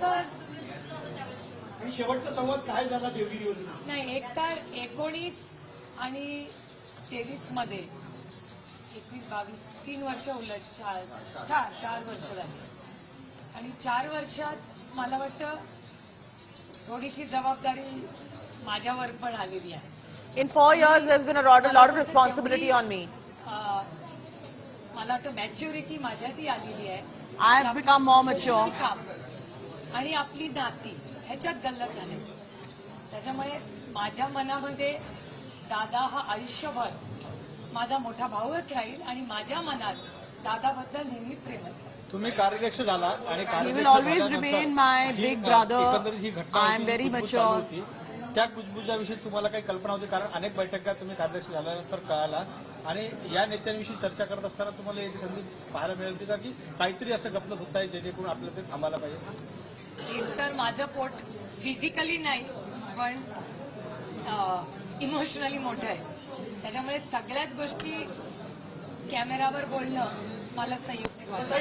आणि शेवटचा संवाद काय झाला देवगिरीवरून? नाही, एक तर 19 आणि 23 मध्ये 21, 22, 3 वर्ष उलट 4 वर्ष झाली. आणि 4 वर्षात मला वाटतं थोडीशी जबाबदारी माझ्यावर पण आलेली आहे. In 4 years, there's been a lot of responsibility on me. मला वाटतं मॅच्युरिटी माझ्यातही आलेली आहे. I have become more mature. आणि आपली नाती ह्याच्यात गल्लत झाली. त्याच्यामुळे माझ्या मनामध्ये दादा हा आयुष्यभर माझा मोठा भाऊच राहील आणि माझ्या मनात दादाबद्दल नेहमी प्रेम आहे. तुम्ही कार्याध्यक्ष झाला आणि He will always remain my big brother. I am very mature. त्या कुजबुजाविषयी तुम्हाला काही कल्पना होती? कारण अनेक बैठका तुम्ही कार्याध्यक्ष झाल्यानंतर कळाला आणि या नेत्यांविषयी चर्चा करत असताना तुम्हाला याची संधी पाहायला मिळाली होती का की काहीतरी असं गपलत होत आहे जेणेकरून आपल्याला ते थांबायला पाहिजे? एक तर माझं पोट फिजिकली नाही पण इमोशनली मोठं आहे. त्याच्यामुळे सगळ्याच गोष्टी कॅमेरावर बोलणं मला संयुक्त वाटतं.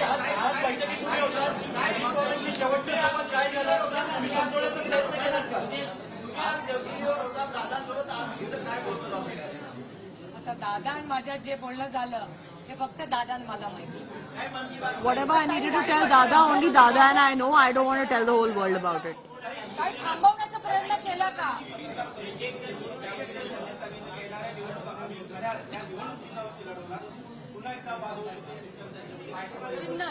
आता दादा आणि माझ्यात जे बोलणं झालं ते फक्त दादा आणि मला माहिती. Whatever I needed to tell Dada, only Dada and I know. I don't want to tell the whole world about it. काही थांबवण्याचा प्रयत्न केला का? चिन्ह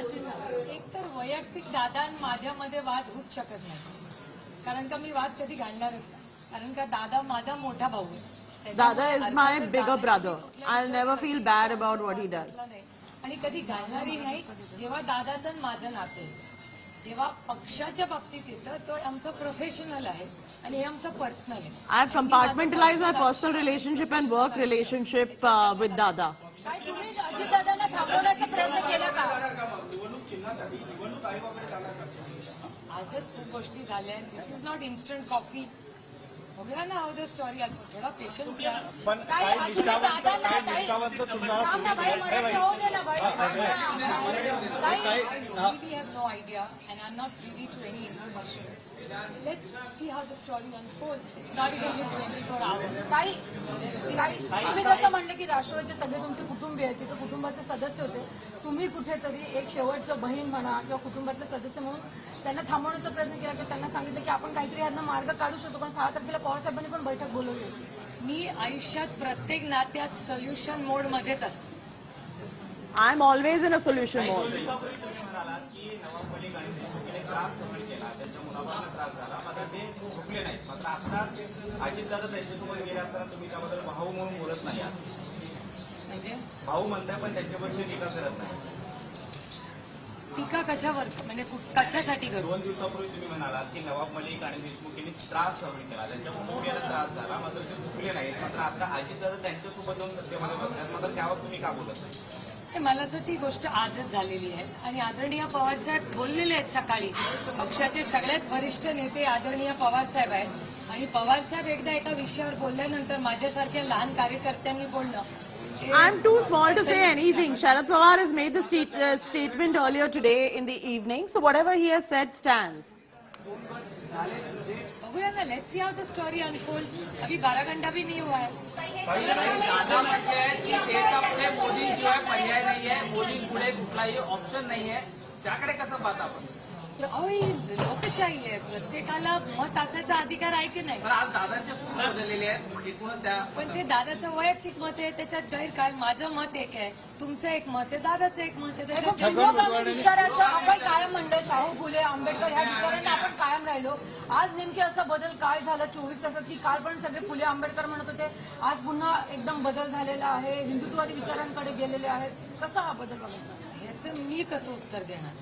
एक तर वैयक्तिक दादा आणि माझ्यामध्ये वाद होऊच शकत नाही. कारण का मी वाद कधी घालणारच नाही. कारण का दादा माझा मोठा भाऊ आहे. Dada is my bigger brother. I'll never feel bad about what he does. आणि कधी घालणारी नाही. जेव्हा दादाचं आणि माझं नातं आहे, जेव्हा पक्षाच्या बाबतीत येतं तो आमचं प्रोफेशनल आहे आणि हे आमचं पर्सनल आहे. I have compartmentalized my personal relationship and work relationship with Dada. काय तुम्ही अजितदादांना थांबवण्याचा प्रयत्न केला का? आजच खूप गोष्टी झाल्या. दिस इज नॉट इन्स्टंट कॉफी. बघूया ना हाऊ द स्टोरी. आता थोडा पेशन्स घ्या. पण काही निष्ठावंत तुम्हाला We have no idea and I'm not privy to any information. Let's see how the story unfolds. It's not even been 24 hours. काही तुम्ही जसं म्हणलं की राष्ट्रवादीचे सगळे तुमचे कुटुंबीय आहेत, तिथे कुटुंबाचे सदस्य होते. तुम्ही कुठेतरी एक शेवटचं बहीण म्हणा किंवा कुटुंबातले सदस्य म्हणून त्यांना थांबवण्याचा प्रयत्न केला की त्यांना सांगितलं की आपण काहीतरी यांना मार्ग काढू शकतो. पण 6 तारखेला पवारसाहेबांनी पण बैठक बोलवली. मी आयुष्यात प्रत्येक नात्यात सोल्युशन मोड मध्येच असते. I'm always in a solution mode. म्हणजे भाऊ म्हणताय पण त्यांच्यावरची टीका करत नाही. टीका कशावर म्हणजे कशासाठी करू? 2 दिवसापूर्वी तुम्ही म्हणालात की नवाब मलिक आणि देशमुख यांनी त्रास सहन केला, त्यांच्या कुटुंबियांना त्रास झाला, मात्र ते चुकले नाहीत. मात्र आता अजितदादा त्यांच्यासोबत जाऊन सत्तेमध्ये बसतात. मात्र त्यावर तुम्ही का बोलत नाही? मला तर ती गोष्ट आजच झालेली आहे आणि आदरणीय पवारसाहेब बोललेले आहेत सकाळी. पक्षाचे सगळ्यात वरिष्ठ नेते आदरणीय पवारसाहेब आहेत आणि पवारसाहेब एकदा एका विषयावर बोलल्यानंतर माझ्यासारख्या लहान कार्यकर्त्यांनी बोलणं. I'm too small to say anything. Sharad Pawar has made the statement earlier today in the evening, so whatever he has said stands. बघूया ना. Let's see how the story unfold. अभी 12 घंटा भी नहीं हुआ है. दादा म्हणजे की देशामध्ये मोदींशिवाय पर्याय नाही आहे, मोदींपुढे कुठलाही ऑप्शन नाही आहे. त्याकडे कसं पाहता आपण? अहो ही लोकशाही आहे. प्रत्येकाला मत असायचा अधिकार आहे की नाही? तर आज दादांचे सूर बदललेले आहेत एकूणच त्या. पण ते दादाचं वैयक्तिक मत आहे. त्याच्यात गैर काय? माझं मत एक आहे, तुमचं एक मत आहे, दादाचं एक मत आहे. विचारायचं आपण कायम म्हणलं. शाहू फुले आंबेडकर ह्या विचारांना आपण कायम राहिलो. आज नेमके असा बदल काय झाला 24 तासात की काल पण सगळे फुले आंबेडकर म्हणत होते, आज पुन्हा एकदम बदल झालेला आहे, हिंदुत्ववादी विचारांकडे गेलेले आहेत. कसा हा बदल बघायचा? याचं मी कसं उत्तर देणार?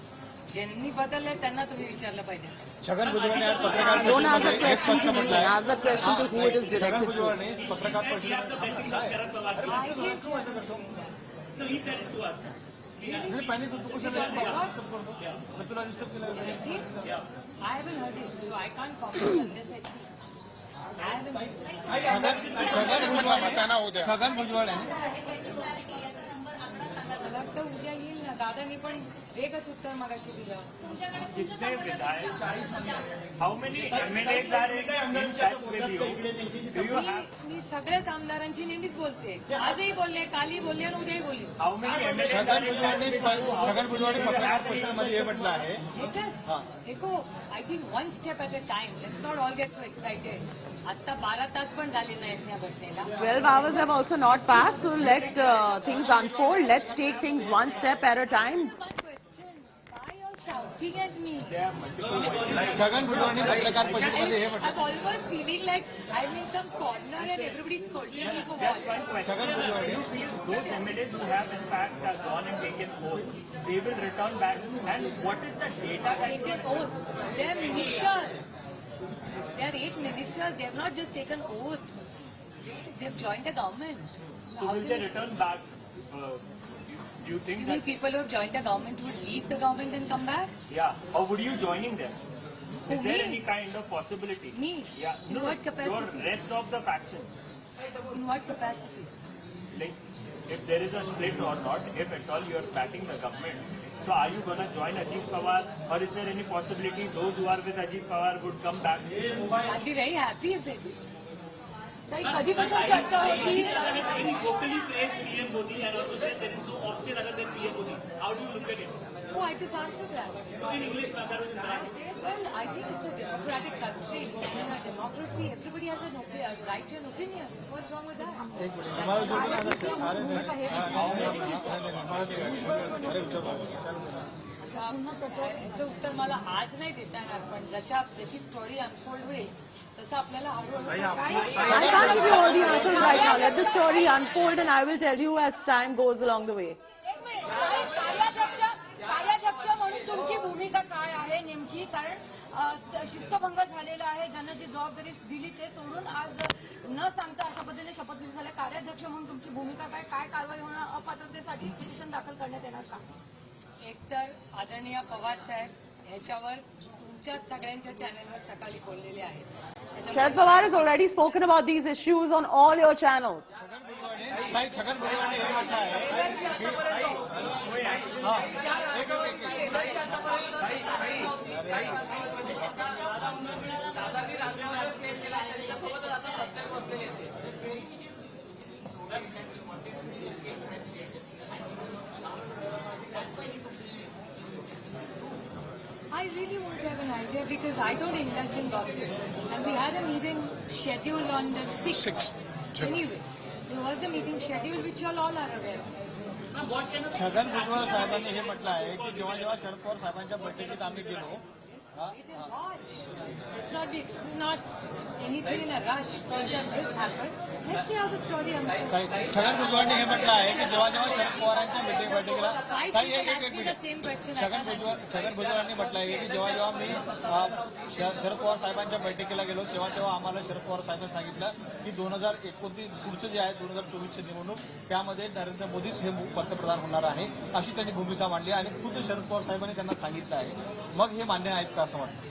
ज्यांनी बदललंय त्यांना तुम्ही विचारलं पाहिजे. छगन भुजबळ आज पत्रकार Don't ask the question to me. Ask the question to who it is Chhagan directed to. भुजबळने पत्रकार परिषदेत पॅनिक होतो तुला डिस्टर्ब केलं. I haven't heard it, so I can't comment on this. I haven't. Chhagan Bhujbal मला वाटतं उद्या येईल ना दादानी पण वेगच उत्तर मगाशी दिलं. कितने विधायक, how many MLAs are in touch with you? Do you have मी सगळ्याच आमदारांची नेहमीच बोलते. आजही बोलले, कालही बोलले आणि उद्याही बोलली. हाउ मेनी एमएलएज छगन भुजबळ पत्रकार परिषदेमध्ये हे म्हटलं आहे. देखो, I think one step at a time. Let's not all get so excited. आता 12 तास पण झाले नाहीत या घटनेला. 12 hours have also not passed, so let things unfold. Let's take things one step at a time. One question. Why you all shouting at me? Chhagan Bhujbal पत्रकार परिषदेमध्ये हे म्हटलं. I'm almost feeling like I'm in some corner and everybody's scolding me for Just what? one question. Shagan Bhujbal. Do you feel those MLAs who have in fact gone and taken oath, they will return back? And what is the data that Taken oath. They're ministers. There are 8 ministers. They have not just taken oath. They've joined the government. so will they return back? Do you think You mean that? people who have joined the government would leave the government and come back? Yeah. Or would you joining them? Who, Is there me? any kind of possibility? Me? Yeah. In No, what capacity? your rest of the factions. In what capacity? Like, if there is a split or not, if at all you are backing the government, so are you going to join Ajit Pawar, or is there any possibility those who are with Ajit Pawar would come back? I'd be very happy if they did. ताई, कधीपासून चर्चा होती Vocally praised PM Modi and also said there is no option other than PM Modi. How do you look at it? Oh, I just answered that. In English, Well, I think it's a democratic country. In a democracy, everybody has an right to an opinion. What's wrong with that? एक minute. मला जो अरे याचं उत्तर मला आज नाही देता येणार, पण जशी स्टोरी अनफोल्ड होईल तसं आपल्याला हळूहळू I can't give you all the answers right now. Let the story unfold and I will tell you as time goes along the way. एक मिनिट. कार्याध्यक्ष म्हणून तुमची भूमिका काय आहे नेमकी? कारण शिस्तभंग झालेला आहे. ज्यांना जी जबाबदारी दिली ते सोडून आज न सांगता अशा पद्धतीने शपथविधी झाले. कार्याध्यक्ष म्हणून तुमची भूमिका काय? काय कारवाई होणार? अपात्रतेसाठी पिटिशन दाखल करण्यात येणार का? एकतर आदरणीय पवार साहेब ह्याच्यावर तुमच्याच सगळ्यांच्या चॅनलवर सकाळी बोललेले आहेत. Sharad Pawar has already spoken about these issues on all your channels. Chhagan Bhujbal हे म्हटलं आहे दादानी राष्ट्रवादीवर क्लेम केला त्यांच्यासोबतच आता सत्तेवर बसलेले आहेत. I really won't have an idea because I don't indulge in gossip. And we had a meeting scheduled on the 6th. Anyway, there was a meeting scheduled which you all are aware of. Chhagan Bhujbal साहेबांनी हे म्हटलं आहे की जेव्हा जेव्हा शरद पवार साहेबांच्या बैठकीत आम्ही गेलो Wait and watch. It's not anything in a rush. Things have just happened. Let's see how the story unfolds. Chhagan भुजबळांनी हे म्हटलं आहे की जेव्हा जेव्हा शरद पवारांच्या बैठकीला Five काही people एक asked me the same question. I Chhagan भुजबळांनी म्हटलं आहे की जेव्हा जेव्हा मी शरद पवार साहेबांच्या बैठकीला गेलो तेव्हा तेव्हा आम्हाला शरद पवार साहेबांनी सांगितलं की 2029 पुढचं जे आहे 2024ची निवडणूक त्यामध्ये नरेंद्र मोदीच हे पंतप्रधान होणार आहे अशी त्यांनी भूमिका मांडली आणि खुद्द शरद पवार साहेबांनी त्यांना सांगितलं आहे. मग हे मान्य आहेत का असं वाटतं?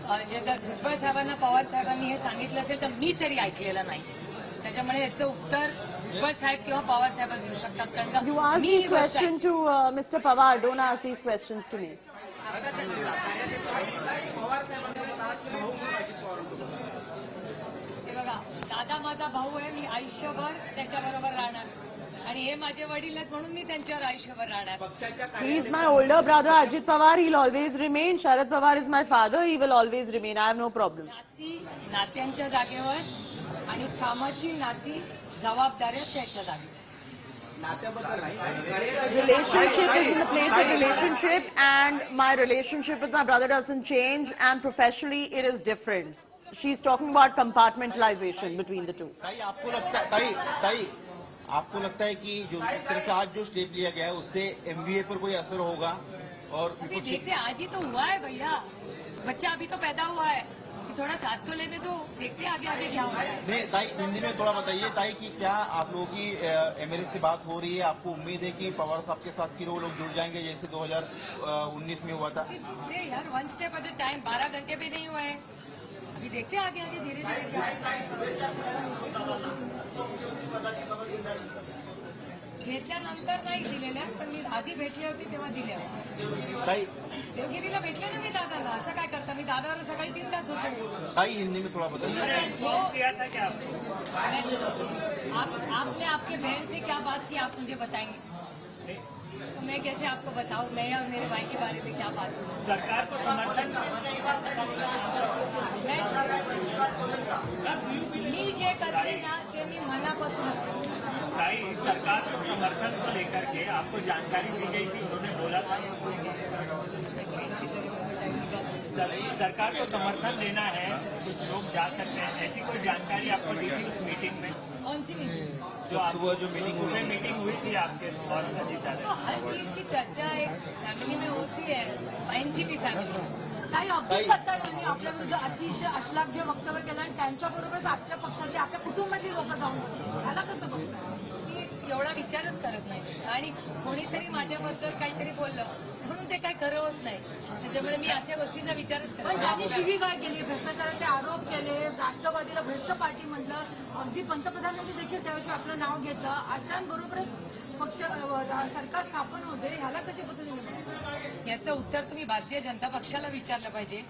म्हणजे जर भुजबळ साहेबांना पवार साहेबांनी हे सांगितलं असेल तर मी तरी ऐकलेलं नाही. त्याच्यामुळे याचं उत्तर भुजबळ साहेब किंवा पवार साहेब देऊ शकतात. कारण का You ask मी this ही गोष्ट question to Mr. Pawar. Don't ask these questions to me. हे बघा, दादा माझा भाऊ आहे. मी आयुष्यभर त्याच्याबरोबर राहणार आणि हे माझे वडील आहेत म्हणून मी त्यांच्यावर आयुष्यभर राहणार. He is my older brother, Ajit Pawar. He'll always remain. Sharad Pawar is my father. He will always remain. I have no problem. नात्यांच्या जागेवर आणि कामाची नाती जबाबदाऱ्या त्याच्या जागेवर. Relationship is in the place of relationship, and my relationship with my brother doesn't change, and professionally it is different. She's talking about compartmentalization between the two. ताई आपको लगता है ताई आपको लगता है कि जो इस तरह से आज जो स्टेप लिया गया है उससे एमबीए पर कोई असर होगा? और अभी देखते हैं, आज ही तो हुआ है भैया, बच्चा अभी तो पैदा हुआ है, थोड़ा साथ तो लेने दो, देखते हैं आगे आगे क्या होगा. नहीं ताई, हिंदी में थोड़ा बताइए ताई कि क्या आप लोगों की एमएलए से बात हो रही है? आपको उम्मीद है कि पवार साहब के साथ फिर वो लोग जुड़ जाएंगे जैसे 2019 में हुआ था? अरे यार, one step at a time. 12 घंटे भी नहीं हुए हैं. अभी देखते हैं आगे आगे धीरे धीरे क्या. घेतल्यानंतर नाही दिलेल्या, पण मी आधी भेटली होती तेव्हा दिल्या. ताई देवगिरीला भेटले ना मी दादाला. असं काय करता, मी दादावर सकाळी 3 तास होते. ताई हिंदी में थोड़ा बताइए. जो किया था क्या आपको? आपने आपके बहन से क्या बात की, आप मुझे बताएंगे. तो मैं कैसे आपको बताऊं, मैं और मेरे भाई के बारे में क्या बात की. सरकार को समर्थन मी जे करते ना ते मी मनापासून करते. ताई, सरकार को समर्थन को लेकर के आपको जानकारी दी गई थी, उन्होंने बोला था सरकार को समर्थन देना है, कुछ लोग जा सकते हैं, ऐसी कोई जानकारी आपको दी थी उस मीटिंग में? कौन सी मीटिंग? जो आप सुबह जो मीटिंग हुई सुबह मीटिंग हुई थी आपके और अजीत तो दादा. हर चीज की चर्चा एक फॅमिली में होती है, एनसीपी फॅमिली. काही अब्दुल सत्तार यांनी आपल्या विरुद्ध अतिशय अश्लाघ्य वक्तव्य केलं आणि त्यांच्याबरोबरच आपल्या पक्षाचे आपल्या कुटुंबातील लोक जाऊन बसले. त्याला कसं बघताय? ती एवढा विचारच करत नाही आणि कोणीतरी माझ्याबद्दल काहीतरी बोललं म्हणून ते काय खरं होत नाही. त्याच्यामुळे मी अशा गोष्टींचा विचारच करत पण नाही. त्यांनी शिवीगाळ केली, भ्रष्टाचाराचे आरोप केले, राष्ट्रवादीला भ्रष्ट पार्टी म्हटलं, अगदी पंतप्रधानांनी देखील त्याविषयी आपलं नाव घेतलं. अशांबरोबरच पक्ष सरकार स्थापन होते. ह्याला कशी पद्धतीने? याचं उत्तर तुम्ही भारतीय जनता पक्षाला विचारलं पाहिजे.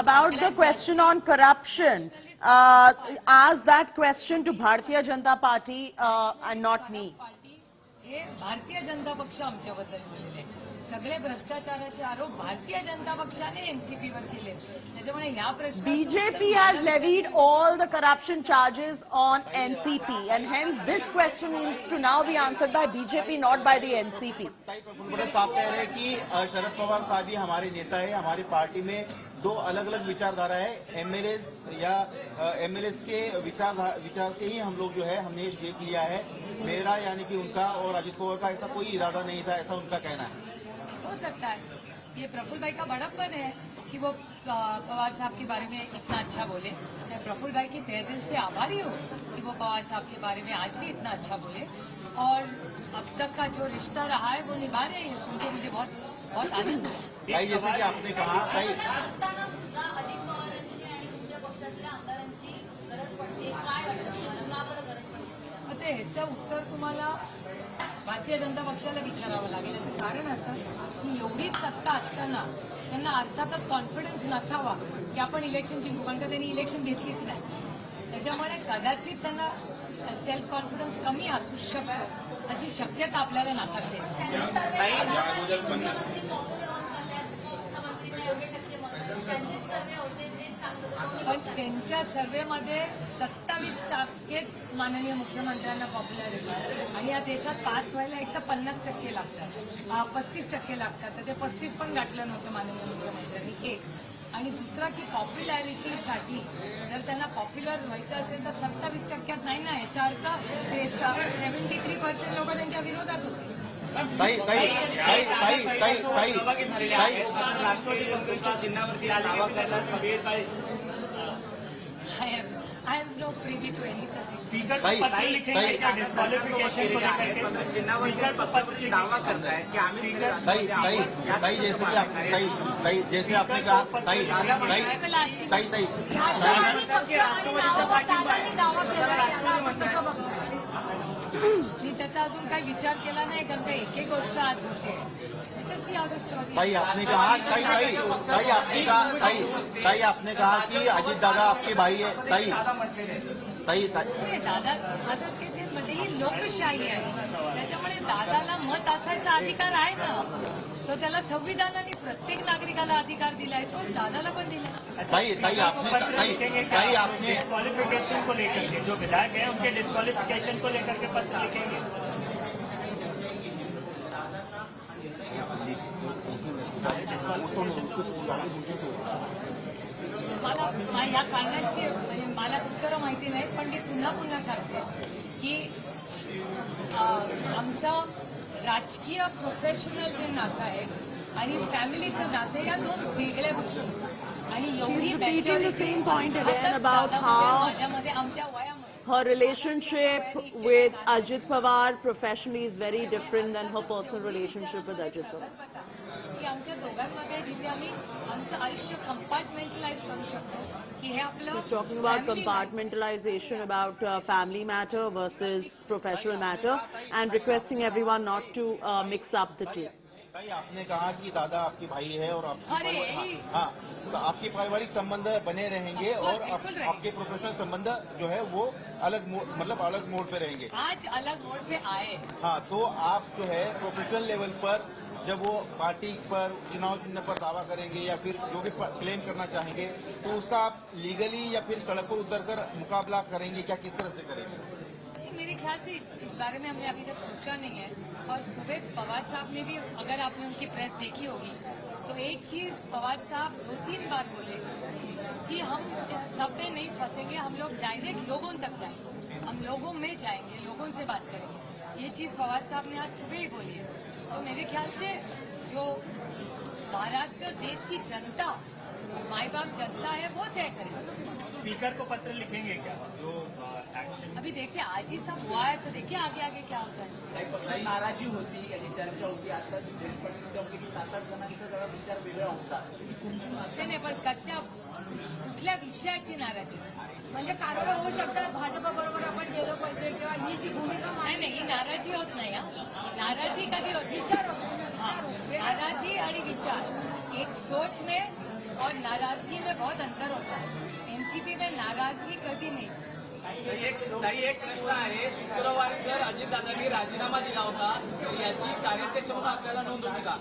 About the question on corruption, ask that question to Bharatiya Janata Party and not me. हे भारतीय जनता पक्ष आमच्याबद्दल बोललेले आहे. सगळे भ्रष्टाचाराचे आरोप भारतीय जनता पक्षाने एनसीपीवर केले. त्याच्यामुळे ह्या प्रश्न BJP has levied all the corruption charges on NCP, and hence this question needs to now be answered by BJP, not by the NCP. ताई प्रफुल्ल पटेल साहब कह रहे हैं कि शरद पवार साहब ही हमारे नेता है. हमारी पार्टी में दो अलग अलग विचारधारा है. एमएलए या एमएलए के विचार से ही हम लोग जो है हमने देख लिया है. मेरा यानी कि उनका और अजित पवार का ऐसा कोई इरादा नहीं था, ऐसा उनका कहना है. हो सकता है. ये प्रफुल्ल भाई का बड़प्पन है कि वो पवार साहब के बारे में इतना अच्छा बोले. मैं प्रफुल्ल भाई की तहे दिल से आभारी हूँ कि वो पवार साहब के बारे में आज भी इतना अच्छा बोले और अब तक का जो रिश्ता रहा है वो निभा रहे हैं. ये सुन के मुझे बहुत बहुत आनंद है. ताई जैसे कि आपने कहा ताई असताना सुद्धा अजित पवारांची आणि तुमच्या पक्षातल्या आमदारांची गरज पडते. काय वाटतं तुम्हाला? का बरं गरज पडते? आता ह्याचं उत्तर तुम्हाला भारतीय जनता पक्षाला विचारावं लागेल. याचं कारण असं की एवढी सत्ता असताना त्यांना अर्थातच कॉन्फिडन्स नसावा की आपण इलेक्शन जिंकू, कारण का त्यांनी इलेक्शन घेतलीच नाही. त्याच्यामुळे कदाचित त्यांना सेल्फ कॉन्फिडन्स कमी असू शकतो अशी शक्यता आपल्याला नाकारते. पण त्यांच्या सर्व्हेमध्ये 27% माननीय मुख्यमंत्र्यांना पॉप्युलॅरिटी आणि या देशात पास व्हायला एक तर 50% लागतात, 35% लागतात. तर ते 35 पण गाठलं नव्हतं माननीय मुख्यमंत्र्यांनी. एक आणि दुसरा की पॉप्युलॅरिटीसाठी जर त्यांना पॉप्युलर व्हायचं असेल तर 27% नाही ना. याचा अर्थ 73% लोक त्यांच्या विरोधात होते. ताई ताई ताई ताई ताई ताई ताई राष्ट्रवादी काँग्रेसच्या चिन्हावरती दावा करतात. I am not privy to any such issue. Speaker ताई, को पत्र लिखेंगे क्या डिस्क्वालिफिकेशन को लेकर के? चिन्हावरती स्पीकर को पत्र दावा करताय की आम्ही ताई ताई ताई जैसे कि आप ताई ताई जैसे आपने कहा ताई ताई ताई ताई राष्ट्रवादी पक्ष आणि नावावर दादांनी दावा केला. याला आपण कसं बघताय? मी त्याचा अजून काही विचार केला नाही कारण का एक एक गोष्ट आज होते. ताई आपने कहा ताई ताई ताई आपने कहा ताई ताई आपने कहा कि अजित दादा आपके भाई है. ताई ताई ताई दादा आता ते म्हणजे ही लोकशाही आहे. त्याच्यामुळे दादाला मत असायचा अधिकार आहे ना. तो त्याला संविधानाने प्रत्येक नागरिकाला अधिकार दिलाय, तो दादाला पण दिला. ताई ताई आपने ताई आपने डिस्क्वालिफिकेशन को लेकर के जो विधायक है उनके डिस्क्वालिफिकेशन को लेकर के पत्र लिखेंगे. मला या कारणाची म्हणजे मला उत्तरं माहिती नाही, पण मी पुन्हा पुन्हा सांगते की आमचं राजकीय प्रोफेशनल जे नातं आहे आणि फॅमिलीचं नातं या दोन वेगळ्या गोष्टी. आणि एवढी repeating the same point again about how माझ्यामध्ये आमच्या वयामध्ये her relationship with Ajit Pawar professionally is very different than her personal relationship with Ajit Pawar. की आमच्या दोघांमध्ये जिथे आम्ही आमचं आयुष्य कंपार्टमेंटलाइज करू शकतो की हे आपलं She's talking about family life. compartmentalization, about family matter versus professional matter, and requesting everyone not to mix up the two. भाई आपने कहा कि दादा आपके भाई है और आपकी अरे, हाँ, तो आपके पारिवारिक संबंध बने रहेंगे Of course, और बिल्कुल रहेंगे। आपके प्रोफेशनल संबंध जो है वो अलग मतलब अलग मोड पे रहेंगे। आज अलग मोड पे आए। हाँ, तो आप जो है प्रोफेशनल लेवल पर जब वो पार्टी पर चुनाव चिन्ह पर दावा करेंगे या फिर जो भी क्लेम करना चाहेंगे तो उसका आप लीगली या फिर सड़क पर उतरकर मुकाबला करेंगे, क्या किस तरह से करेंगे? मेरे ख्याल से इस बारे में हमने अभी तक सोचा नहीं है। और सुबह पवार साहब ने भी, अगर आपने उनकी प्रेस देखी होगी, तो एक चीज पवार साहब 2-3 बार बोले कि हम सब में नहीं फंसेंगे, हम लोग डायरेक्ट लोगों तक जाएंगे, हम लोगों में जाएंगे, लोगों से बात करेंगे। ये चीज पवार साहब ने आज सुबह ही बोली है। तो मेरे ख्याल से जो महाराष्ट्र देश की जनता, माई बाप जनता है, वो तय करेगी। स्पीकर को पत्र लिखेंगे क्या जो एक्शन? अभी देखिए, आज ही सब हुआ है तो देखिए आगे आगे क्या होता है। पक्षात नाराजी होती आणि चर्चा होती आता परिस्थिती होती की 7-8 जणांचा जरा विचार वेगळा होता. ते नाही, पण कुठल्या विषयाची नाराजी? म्हणजे कारवाई होऊ शकतात, भाजपा बरोबर आपण गेलो पाहिजे किंवा ही जी भूमिका नाही नाही, ही नाराजी होत नाही. नाराजी कधी होती? नाराजी आणि विचार, एक सोच में और नाराजगी में बहुत अंतर होता है. एनसीपी में नाराजगी कधी नाही. एक प्रश्न आहे. शुक्रवारी जर अजितदादांनी राजीनामा दिला होता तर याची कार्यक्षमता आपल्याला नोंद होती का?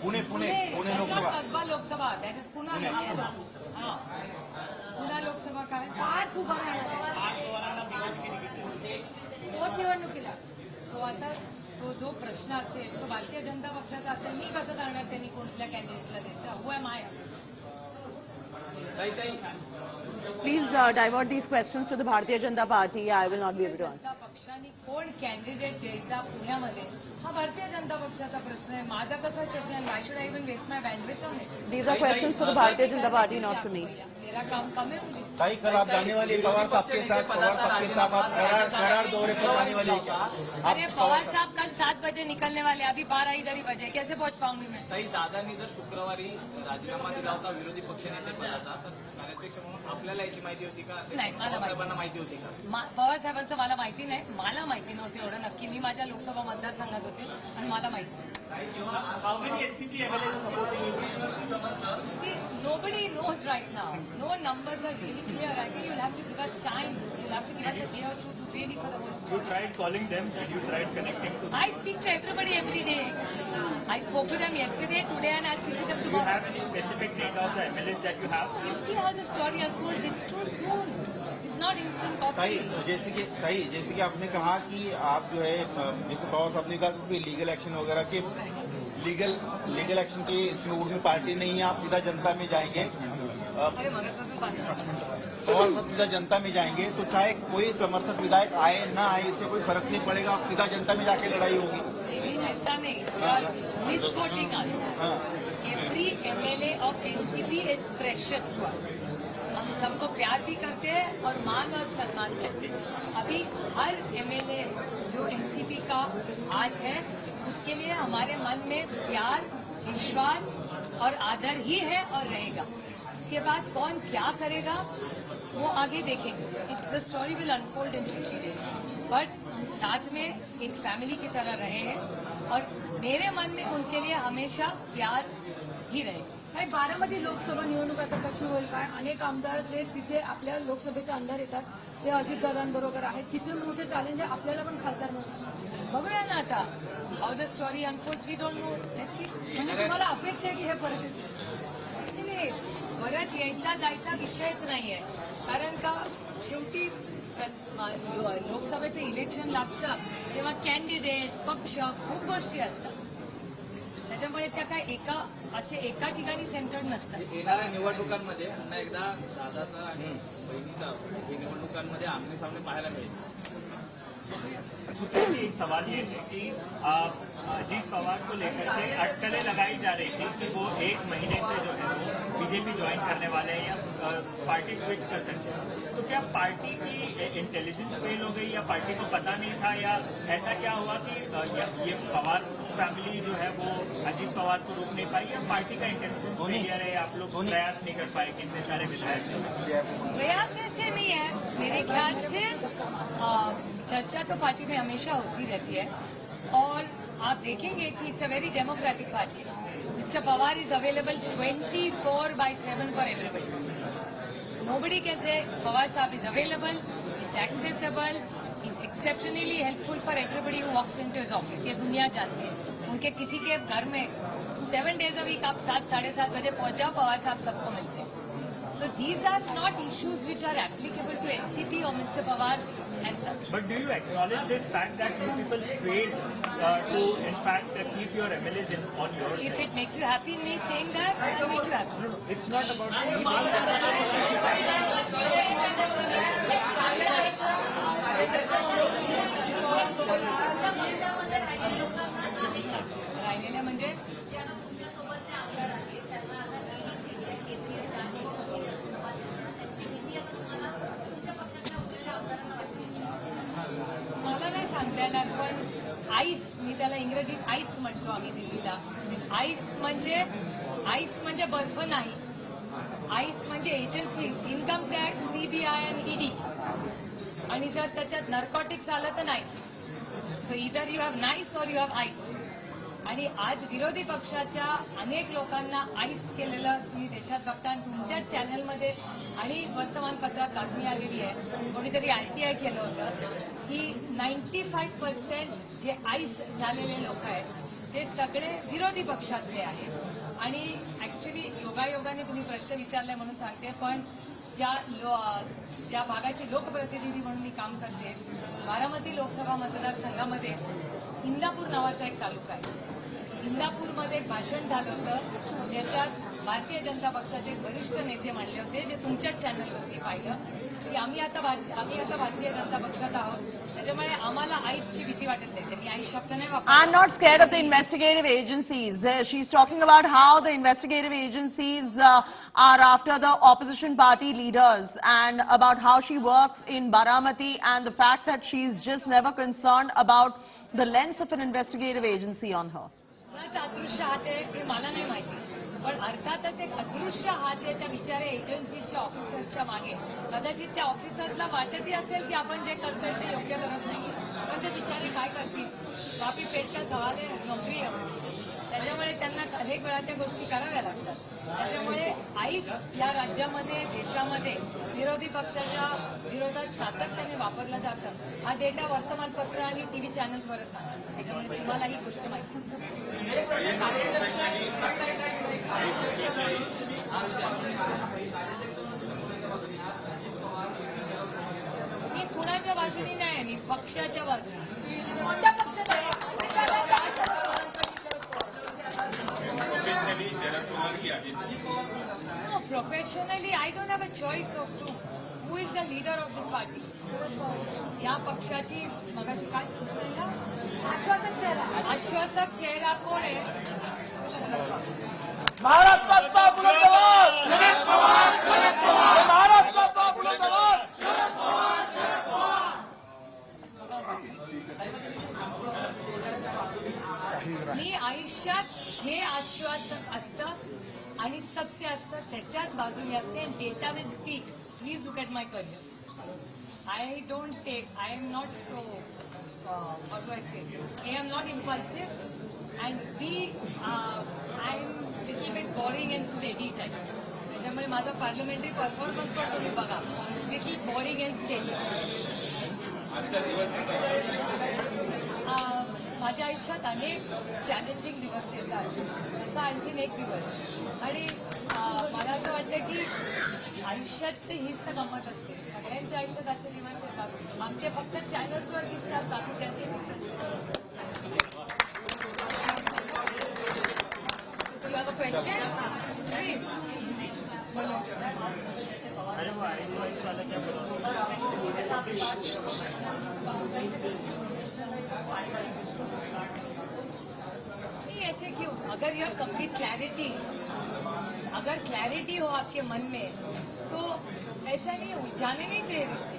पुणे लोकसभा. कसबा लोकसभा, पुन्हा लोकसभा. हा, पुन्हा लोकसभा काय 5 उभा राहणार पोटनिवडणुकीला. तो आता तो जो प्रश्न असेल तो भारतीय जनता पक्षाचा असेल. मी कसं करणार त्यांनी कोणत्या कॅन्डिडेटला द्यायचं? Who am I? Please divert these questions to the Bharatiya Janata Party. I will not be able to answer. जनता पक्षाने कोण कॅन्डिडेट द्यायचा पुण्यामध्ये, हा भारतीय जनता पक्षाचा प्रश्न आहे. माझा कसा चर्चा? I should I even waste my bandwidth on it? These are questions for the Bharatiya Janata Party, not for me. मेरा काम कम है मुझे. भाई कल आप जाने वाली पवार साहब के साथ आप करार दौरे पर जाने वाली है क्या? अरे पवार साहब कल 7 बजे निकलने वाले, अभी 12 इधर ही बजे, कैसे पहुंच पाऊंगी मैं? ताई, दादांनी जर शुक्रवारी राजीनामा दिला होता विरोधी पक्षनेते पदाचा तर कार्याध्यक्ष म्हणून आपल्याला याची माहिती होती का? नाही, मला साहेबांना माहिती होती का? पवार साहेबांचं मला माहिती नाही. मला माहिती नव्हती एवढं नक्की. मी माझ्या लोकसभा मतदारसंघात होते आणि मला माहिती. Nobody knows right now. No numbers are really clear. I think you'll have to give us time. You'll have to give us a day or two to really for the whole You story. tried calling them and you tried connecting to them. I speak to everybody every day. I spoke to them yesterday, today, and I'll speak to them Do you tomorrow. have any specific data of the MLAs that you have? We'll see how the story unfolds. It's too soon. It's not instant सही, coffee. जैसे कि आपने कहा कि आप जो है जैसे पवार साहब ने कहा कि लीगल एक्शन वगैरह के लीगल एक्शन की मूड में पार्टी नहीं है, आप सीधा जनता में जाएंगे. अरे मगजपासून बांधा. पवार साहब सीधा जनता में जाएंगे तो चाहे कोई समर्थक विधायक आए ना आए इससे कोई फर्क नहीं पड़ेगा, आप सीधा जनता में जाके लड़ाई होगी. लेकिन ऐसा नहीं. You are misquoting us. हाँ. Every MLA of NCP is precious to us. हम सबको प्यार भी करते हैं और मान और सम्मान करते हैं. अभी हर MLA जो NCP का आज है उसके लिए हमारे मन में प्यार, विश्वास और आदर ही है और रहेगा. इसके बाद कौन क्या करेगा वो आगे देखेंगे. It's the story will unfold in 50 days. But साथ में एक फैमिली की तरह रहे हैं और मेरे मन में उनके लिए हमेशा प्यार ही रहेगा. काही बारामती लोकसभा निवडणूक आता कशी होईल काय? अनेक आमदार ते तिथे आपल्या लोकसभेचे आमदार येतात, ते अजितदादांबरोबर आहेत. किती मोठे चॅलेंज आहे आपल्याला पण खासदार म्हणून. बघूया ना आता how the story unfolds. We don't know. म्हणजे तुम्हाला अपेक्षा आहे की हे परिस्थिती नाही, परत यायचा जायचा विषयच नाहीये. कारण का शेवटी लोकसभेचं इलेक्शन लागतं तेव्हा कॅन्डिडेट, पक्ष खूप गोष्टी असतात. त्याच्यामुळे त्या काय एका ठिकाणी सेंटर्ड नसतात. येणाऱ्या निवडणुकांमध्ये पुन्हा एकदा दादाचा आणि बहिणीचा निवडणुकांमध्ये आमने सामने पाहायला मिळेल. एक सवाल ये है कि अजीत पवार को लेकर के अटकलें लगाई जा रही थी कि वो 1 महीने से जो है वो बीजेपी ज्वाइन करने वाले हैं या पार्टी स्विच कर सकते हैं। तो क्या पार्टी की इंटेलिजेंस फेल हो गई या पार्टी को पता नहीं था या ऐसा क्या हुआ कि ये पवार फैमिली जो है वो अजीत पवार को रोक नहीं पाई या पार्टी का इंटेलिजेंस फेलियर है, आप लोग प्रयास नहीं कर पाए कि इतने सारे विधायक? प्रयास ऐसे नहीं है, मेरे ख्याल से चर्चा तो पार्टी में हमेशा होती रहती है और आप देखेंगे कि it's a very democratic party. Mister Pawar is available 24/7 for everybody. Nobody can say Pawar Saab is available, is accessible, is exceptionally helpful for everybody who walks into his office. ये दुनिया जानती है। उनके किसी के घर में 7 days a week आप 7, 7:30 बजे पहुंच जाओ, पवार साहब सबको मिलते हैं। So these are not issues which are applicable to NCP or Mr. Pawar as such. But do you acknowledge this fact that you people failed to, in fact, keep your MLAs on your If side? it makes you happy in me saying that, it makes you happy. It's not about keeping. राहिलेल्या म्हणजे मला नाही सांगता येणार, पण ice, मी त्याला इंग्रजीत ice म्हणतो आम्ही दिल्लीला. आईस म्हणजे बर्फ नाही. आईस म्हणजे एजन्सी, इन्कम टॅक्स, सीबीआय आणि ईडी. आणि जर त्याच्यात नर्कॉटिक्स आलं तर नाही. सो इधर यू हॅव नाईस और यू हॅव आईस. आणि आज विरोधी पक्षाच्या अनेक लोकांना आईस केलेलं तुम्ही देशात बघता आणि तुमच्याच चॅनलमध्ये आणि वर्तमानपत्रात बातमी आलेली आहे. कोणीतरी आरटीआय केलं होतं की 95% जे आईस झालेले लोक आहेत ते सगळे विरोधी पक्षातले आहेत. आणि ऍक्च्युली योगायोगाने तुम्ही प्रश्न विचारलाय म्हणून सांगते, पण ज्या भागाची लोकप्रतिनिधी म्हणून मी काम करते, बारामती लोकसभा मतदारसंघामध्ये इंदापूर नावाचा एक तालुका आहे. इंदापूरमध्ये एक भाषण झालं होतं ज्याच्यात भारतीय जनता पक्षाचे वरिष्ठ नेते म्हणले होते, जे तुमच्याच चॅनलवरती पाहिलं की आम्ही आता भारतीय जनता पक्षात आहोत, त्याच्यामुळे आम्हाला आईसची भीती वाटत नाही. त्यांनी आईस शब्द नाही वापरला. I'm not scared of the investigative agencies. She's talking about how the investigative agencies are after the opposition party leaders and about how she works in Baramati and the fact that she's just never concerned about the length of an investigative agency on her. कोणाचा अदृश्य हात आहे हे मला नाही माहिती, पण अर्थातच एक अदृश्य हात आहे त्या बिचारे एजन्सीच्या ऑफिसर्सच्या मागे. कदाचित त्या ऑफिसर्सला वाटतही असेल की आपण जे करतोय ते योग्य करत नाही, पण ते बिचारे काय करतील. बापी पेटचा सवाल आहे, नोकरी आहे. त्याच्यामुळे त्यांना अनेक वेळा त्या गोष्टी कराव्या लागतात. त्याच्यामुळे आईस या राज्यामध्ये, देशामध्ये विरोधी पक्षाच्या विरोधात सातत्याने वापरलं जातं. हा डेटा वर्तमानपत्र आणि टीव्ही चॅनल्सवरच आहे. त्याच्यामुळे तुम्हाला ही गोष्ट माहिती. मी कुणाच्या बाजूनी नाही, मी पक्षाच्या बाजूने. कोणत्या पक्षाच्या? No, professionally, I don't have a choice of who is the leader of this party. या पक्षाची मगाशी काय आश्वासक चेहरा कोण आहे? महाराष्ट्राचा बुलंदवार शरद पवार, शरद पवार. महाराष्ट्राचा बुलंदवार शरद पवार, शरद पवार. मी आयुष्यात हे आश्वासक असतं आणि सत्य असतं त्याच्याच बाजूने असते. Data will speak. Please look at my career. I don't take, I am not so how do I say, I am not impulsive and I am little bit boring and steady type. त्याच्यामुळे माझा parliamentary performance पण तुम्ही बघा, little boring and steady. माझ्या आयुष्यात अनेक challenging दिवस येतात, असा आणखीन एक दिवस. आणि मला असं वाटतं की आयुष्यात हीच तर गंमत असते. सगळ्यांच्या आयुष्यात असे दिवस येतात. आमचे फक्त चॅनल्सवर दिसतात, बाकीच्यांचे क्वेश्चन प्लीज. बोलो अरे वो आइस वाइस वाला क्या नहीं, ऐसे क्यों? अगर यह कंप्लीट क्लैरिटी, अगर क्लैरिटी हो आपके मन में, तो ऐसा नहीं उलझाने नहीं चाहिए रिश्ते।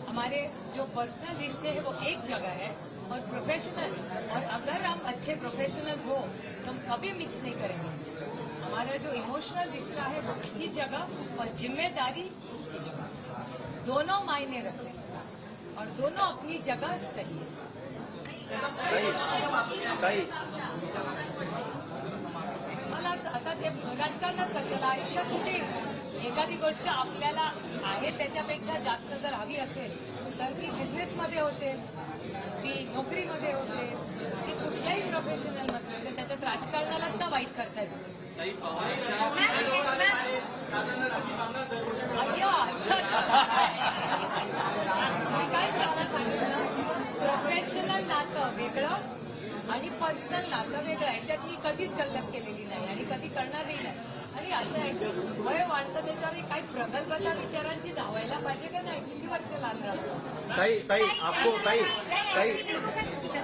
हमारे जो पर्सनल रिश्ते हैं वो एक जगह है, और प्रोफेशनल, और अगर हम अच्छे प्रोफेशनल हो तो हम कभी मिक्स नहीं करेंगे। हमारा जो इमोशनल रिश्ता है वो इसकी जगह, और जिम्मेदारी उसकी जगह, दोनों मायने रखते हैं और दोनों अपनी जगह सही है। मला आता ते राजकारणात कशाला, आयुष्यात कुठे एखादी गोष्ट आपल्याला आहे त्याच्यापेक्षा जास्त जर हवी असेल तर ती बिझनेसमध्ये होते, ती नोकरीमध्ये होते, ती कुठल्याही प्रोफेशनलमध्ये होते. त्याच्यात राजकारणालाच का वाईट करता येतं? अय्या, मी काय तुम्हाला सांगितलं, प्रोफेशनल नातं वेगळं आणि पर्सनल नातं वेगळं. याच्यात मी कधीच गल्लत केलेली नाही आणि कधी करणारही नाही. आणि असं आहे की वय वाढतं त्याच्यावर काही प्रगल्भता विचारांची धावायला पाहिजे का नाही? किती वर्ष लाल राहतो? ताई आपको ताई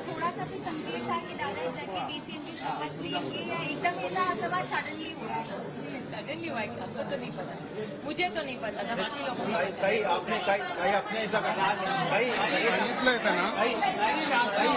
थोड़ा सा भी संकेत था कि दादा जाके डीसीएम की शपथ लेंगे या एकदम ऐसा सवाल सडनली हुआ? सडनली हुआ है, हमको तो नहीं पता, मुझे तो नहीं पता था, बाकी लोगों को पता है. ताई आपने ऐसा कहा ताई सांगितलंय का ना काही राजकारण